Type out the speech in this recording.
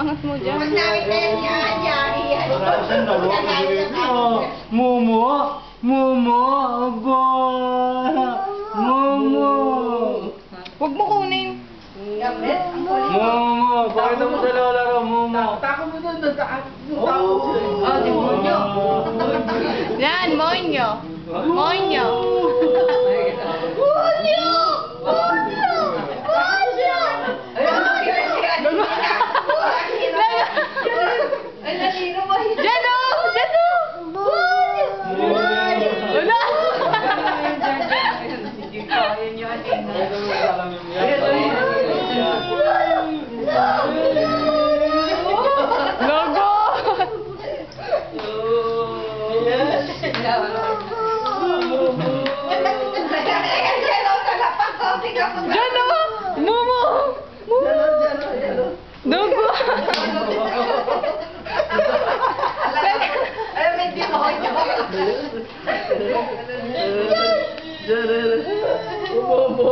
angas mo dyan. Pag nakita yan, yari yan. Saan dalawa ko dito? Momo! Momo! Aba! Momo! Huwag mo kunin. Gabet, ang kulit. Momo! Pakita mo sa lola ko, Momo! Tako mo doon, doon tako sila. Oh, demonyo. Yan, monyo. Monyo. Monyo! Monyo! Monyo! Ay, lalino mo. Dyan o! Dyan o! Monyo! Monyo! Wala! Logo! Dyan o! Momo! Logo! Ay, may demonyo. Bobo.